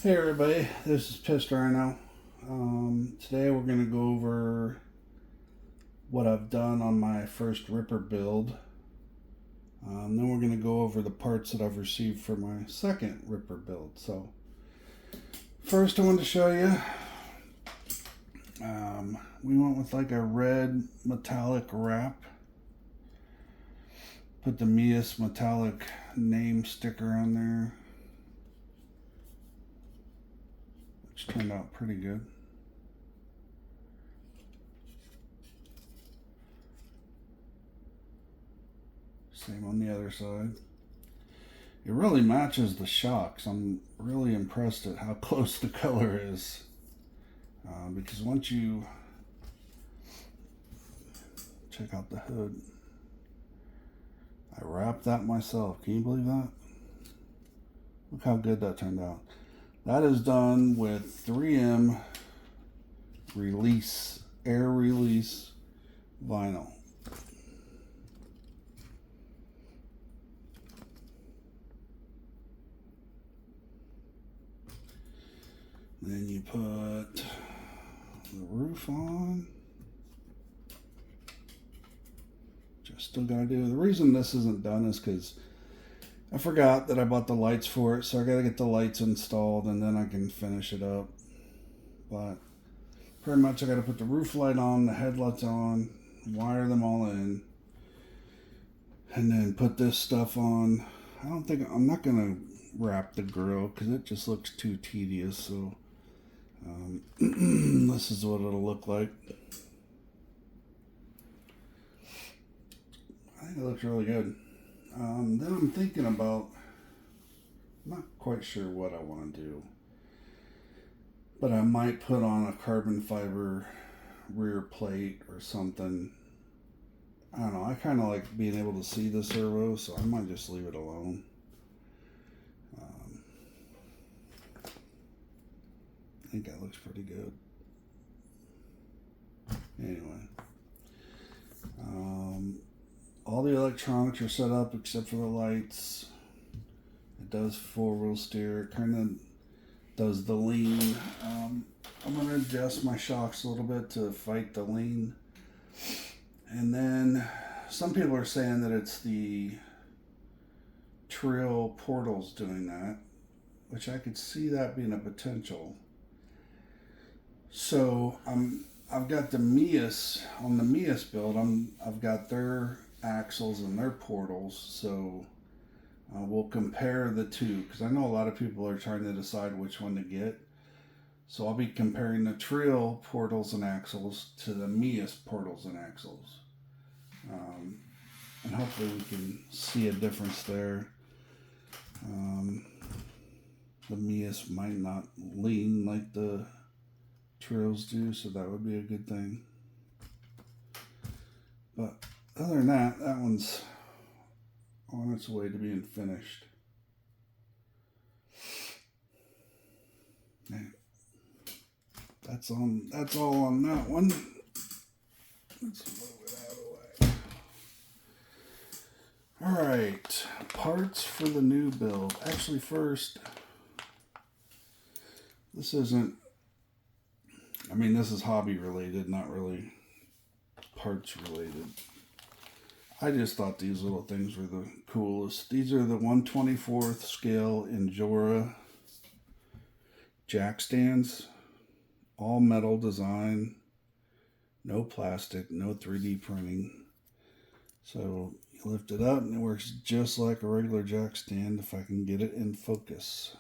Hey everybody, this is Trx4m. Today we're going to go over what I've done on my first Ripper build. Then we're going to go over the parts that I've received for my second Ripper build. So first I wanted to show you, we went with like a red metallic wrap. Put the Meus metallic name sticker on there, which turned out pretty good. Same on the other side. It really matches the shocks. I'm really impressed at how close the color is. Because once you check out the hood, I wrapped that myself. Can you believe that? Look how good that turned out. That is done with 3M release, air release vinyl. Then you put the roof on. Just still gotta do. The reason this isn't done is because I forgot that I bought the lights for it, so I gotta get the lights installed and then I can finish it up. But pretty much I gotta put the roof light on, the headlights on, wire them all in, and then put this stuff on. I'm not gonna wrap the grill because it just looks too tedious, so this is what it'll look like. I think it looks really good. Then I'm thinking about, I'm not quite sure what I want to do, but I might put on a carbon fiber rear plate or something. I don't know, I kind of like being able to see the servo, so I might just leave it alone. I think that looks pretty good. Anyway, all the electronics are set up except for the lights. It does 4-wheel steer. It kind of does the lean. I'm going to adjust my shocks a little bit to fight the lean. And then some people are saying that it's the Trill portals doing that, which I could see that being a potential. So I've got the Meus, on the Meus build, I've got their axles and their portals, so we'll compare the two, because I know a lot of people are trying to decide which one to get. So I'll be comparing the Trill portals and axles to the Meus portals and axles. And hopefully we can see a difference there. The Meus might not lean like the Trills do, so that would be a good thing. But other than that, that one's on its way to being finished. That's all on that one. Let's move it out of the way. All right, parts for the new build. Actually, first, this isn't, I mean, this is hobby related, not really parts related. I just thought these little things were the coolest. These are the 1/24th scale Injora jack stands. All metal design. No plastic, no 3D printing. So you lift it up and it works just like a regular jack stand if I can get it in focus.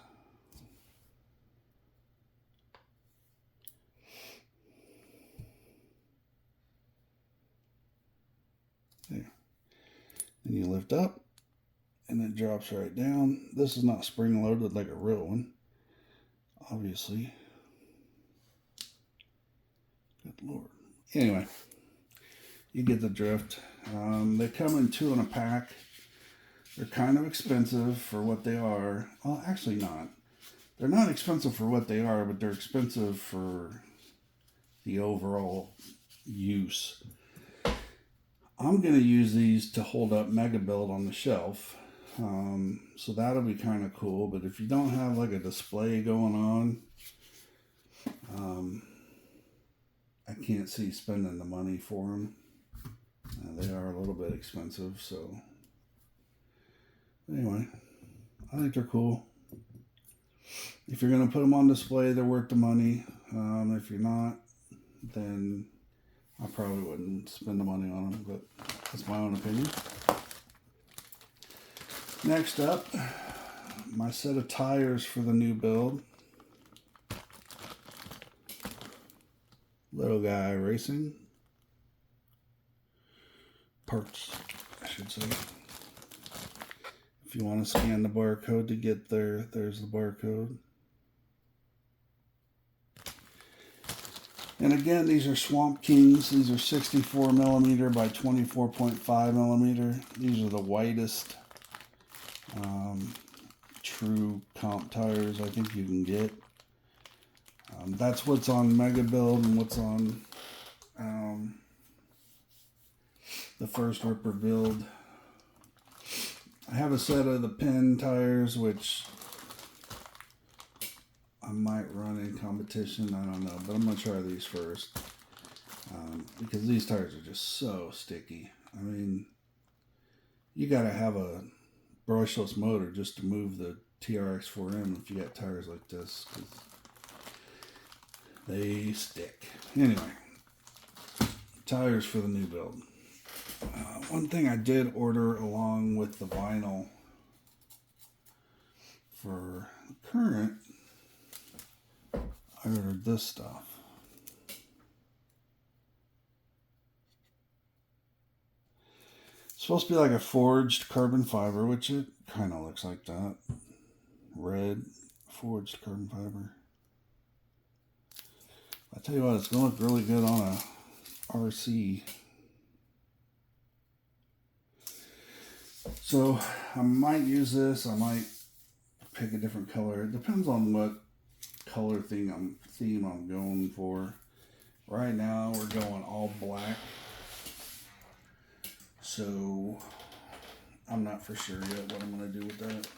There. Then you lift up and it drops right down. This is not spring loaded like a real one, obviously. Good Lord. Anyway, you get the drift. They come in 2 in a pack. They're kind of expensive for what they are. Well, actually not. They're not expensive for what they are, but they're expensive for the overall use. I'm going to use these to hold up Mega Build on the shelf. So that'll be kind of cool. But if you don't have like a display going on, I can't see spending the money for them. They are a little bit expensive, so anyway, I think they're cool. If you're going to put them on display, they're worth the money. If you're not, then I probably wouldn't spend the money on them, but that's my own opinion. Next up, my set of tires for the new build. Little Guy Racing. Parts, I should say. If you want to scan the barcode to get there, there's the barcode. And again, these are Swamp Kings. These are 64 millimeter by 24.5 millimeter. These are the whitest true comp tires I think you can get. That's what's on Mega Build and what's on the first Ripper build. I have a set of the Penn tires, which I might run in competition. I don't know, but I'm going to try these first. Because these tires are just so sticky. I mean, you got to have a brushless motor just to move the Trx4m if you got tires like this. 'Cause they stick. Anyway, tires for the new build. One thing I did order along with the vinyl for the current, I ordered this stuff. It's supposed to be like a forged carbon fiber, which it kind of looks like that. Red forged carbon fiber. I tell you what, it's going to look really good on a RC. So I might use this. I might pick a different color. It depends on what color theme I'm going for. Right now we're going all black. So I'm not for sure yet what I'm going to do with that.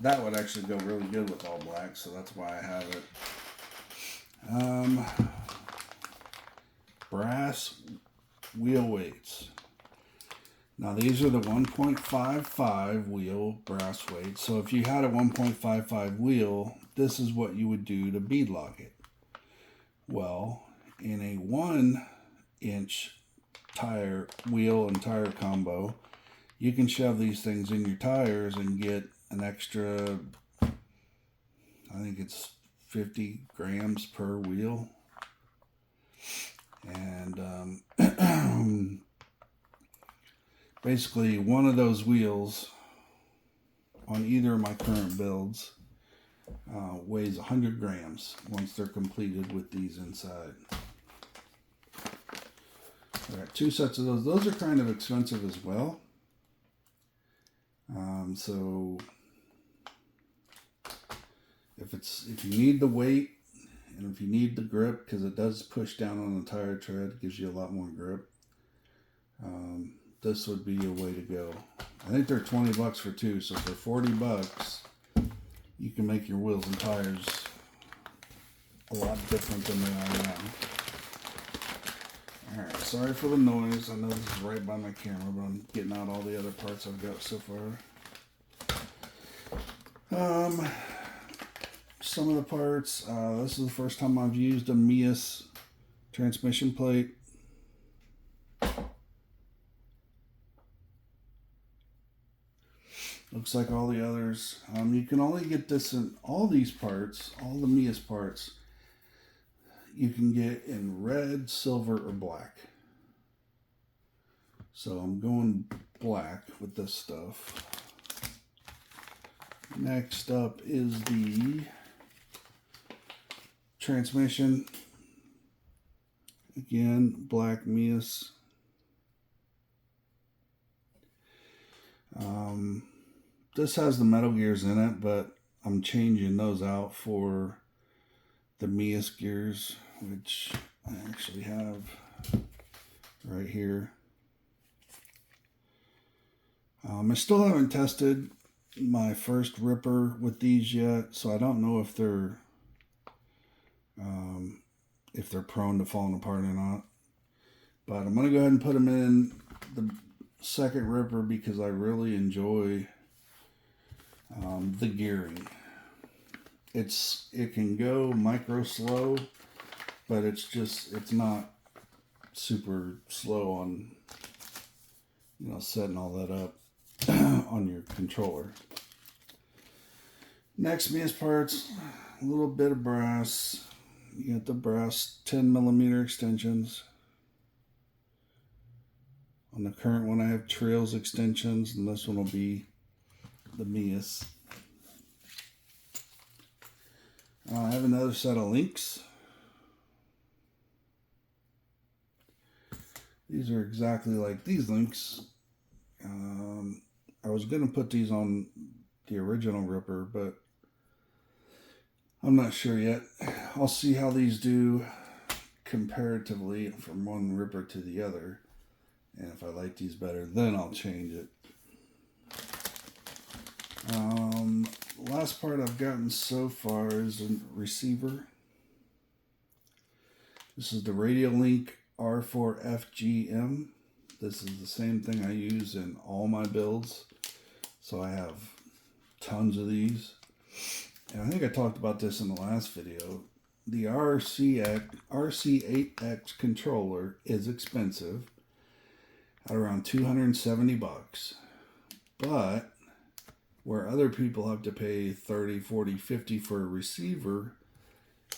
That would actually go really good with all black, so that's why I have it. Brass wheel weights. Now these are the 1.55 wheel brass weights. So if you had a 1.55 wheel, this is what you would do to beadlock it. Well, in a 1-inch tire wheel and tire combo, you can shove these things in your tires and get an extra, I think it's 50 grams per wheel. And basically one of those wheels on either of my current builds weighs 100 grams once they're completed with these inside. I got 2 sets of those. Those are kind of expensive as well. So if you need the weight and if you need the grip, because it does push down on the tire tread, it gives you a lot more grip. This would be a way to go. I think they're 20 bucks for 2, so for 40 bucks, you can make your wheels and tires a lot different than they are now. Alright, sorry for the noise. I know this is right by my camera, but I'm getting out all the other parts I've got so far. Some of the parts, this is the first time I've used a Meus transmission plate. Looks like all the others. You can only get this in all these parts, all the Meus parts, you can get in red, silver, or black. So I'm going black with this stuff. Next up is the transmission. Again, black Meus. This has the metal gears in it, but I'm changing those out for the Meus gears, which I actually have right here. I still haven't tested my first ripper with these yet, so I don't know if they're prone to falling apart or not. But I'm gonna go ahead and put them in the second ripper because I really enjoy the gearing. It can go micro slow, but it's not super slow on setting all that up on your controller. Next Meus parts, a little bit of brass. You got the brass 10mm extensions. On the current one, I have Trails extensions, and this one will be the Meus. I have another set of links. These are exactly like these links. I was going to put these on the original ripper, but I'm not sure yet. I'll see how these do comparatively from one ripper to the other. And if I like these better, then I'll change it. Last part I've gotten so far is a receiver. This is the Radiolink R4FGM. This is the same thing I use in all my builds. So I have tons of these. And I think I talked about this in the last video. The RC8X controller is expensive at around $270. But where other people have to pay $30, $40, $50 for a receiver,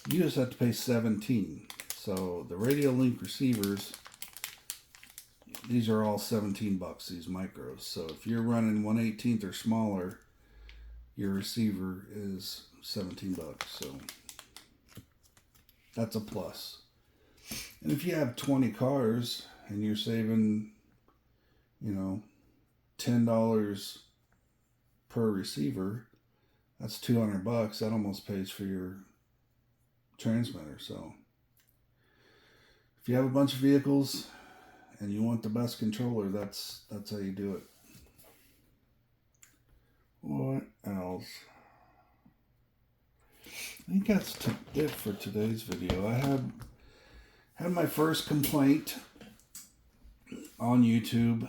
you just have to pay $17. So the Radiolink receivers, these are all $17, these micros. So if you're running 1/18 or smaller, your receiver is $17. So that's a plus. And if you have 20 cars and you're saving, $10 per receiver, that's $200. That almost pays for your transmitter. So if you have a bunch of vehicles and you want the best controller, that's how you do it. What else? I think that's it for today's video. I had my first complaint on YouTube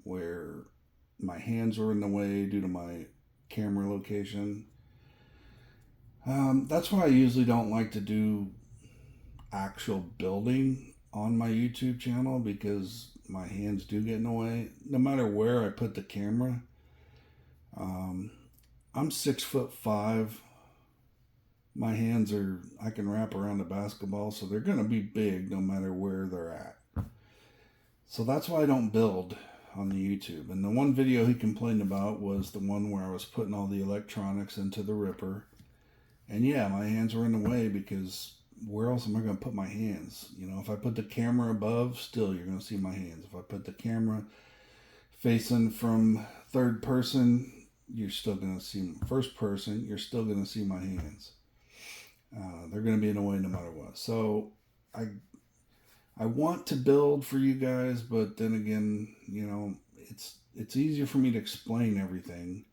where my hands were in the way due to my camera location. That's why I usually don't like to do actual building on my YouTube channel, because my hands do get in the way no matter where I put the camera. I'm 6'5". My hands I can wrap around a basketball, so they're going to be big no matter where they're at. So that's why I don't build on the YouTube. And the one video he complained about was the one where I was putting all the electronics into the ripper. And yeah, my hands were in the way, because where else am I going to put my hands? If I put the camera above, still you're going to see my hands. If I put the camera facing from third person, you're still going to see first person, you're still going to see my hands. They're going to be in the way no matter what. So I want to build for you guys, but then again, it's easier for me to explain everything,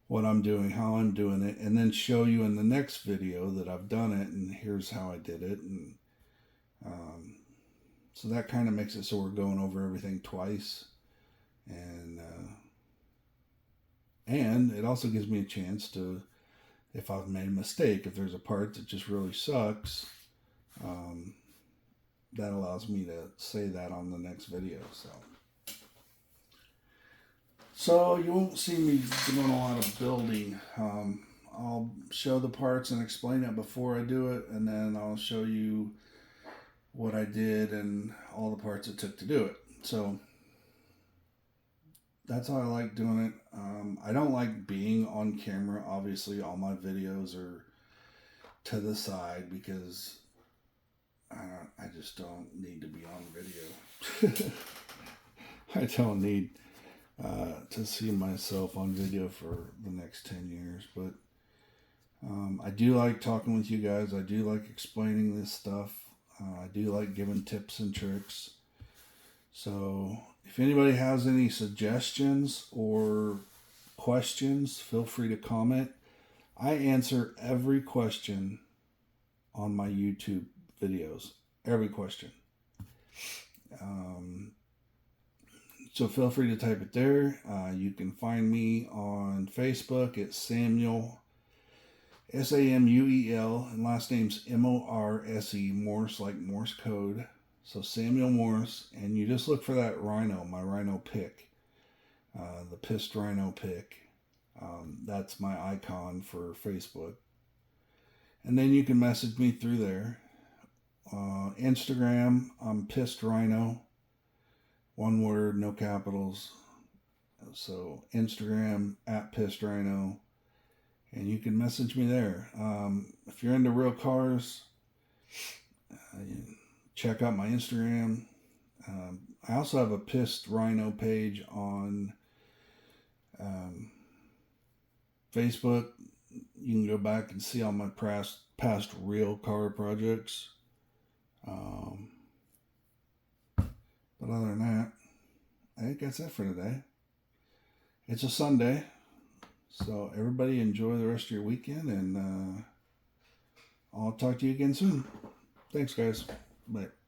what I'm doing, how I'm doing it, and then show you in the next video that I've done it and here's how I did it. And so that kind of makes it so we're going over everything twice. And it also gives me a chance to, if I've made a mistake, if there's a part that just really sucks, that allows me to say that on the next video. So you won't see me doing a lot of building. I'll show the parts and explain it before I do it, and then I'll show you what I did and all the parts it took to do it. So that's how I like doing it. I don't like being on camera. Obviously, all my videos are to the side because I just don't need to be on video. I don't need to see myself on video for the next 10 years. But I do like talking with you guys. I do like explaining this stuff. I do like giving tips and tricks. So if anybody has any suggestions or questions, feel free to comment. I answer every question on my YouTube videos. Every question. So feel free to type it there. You can find me on Facebook at Samuel, Samuel, and last name's Morse, Morse like Morse code. So Samuel Morse, and you just look for that rhino, my rhino pick, the pissed rhino pick. That's my icon for Facebook. And then you can message me through there. Instagram, I'm pissed rhino. One word, no capitals. So Instagram at pissed rhino, and you can message me there. If you're into real cars, check out my Instagram. I also have a pissed rhino page on Facebook. You can go back and see all my past real car projects. But other than that, I think that's it for today. It's a Sunday, so everybody enjoy the rest of your weekend, and I'll talk to you again soon. Thanks, guys. Bye.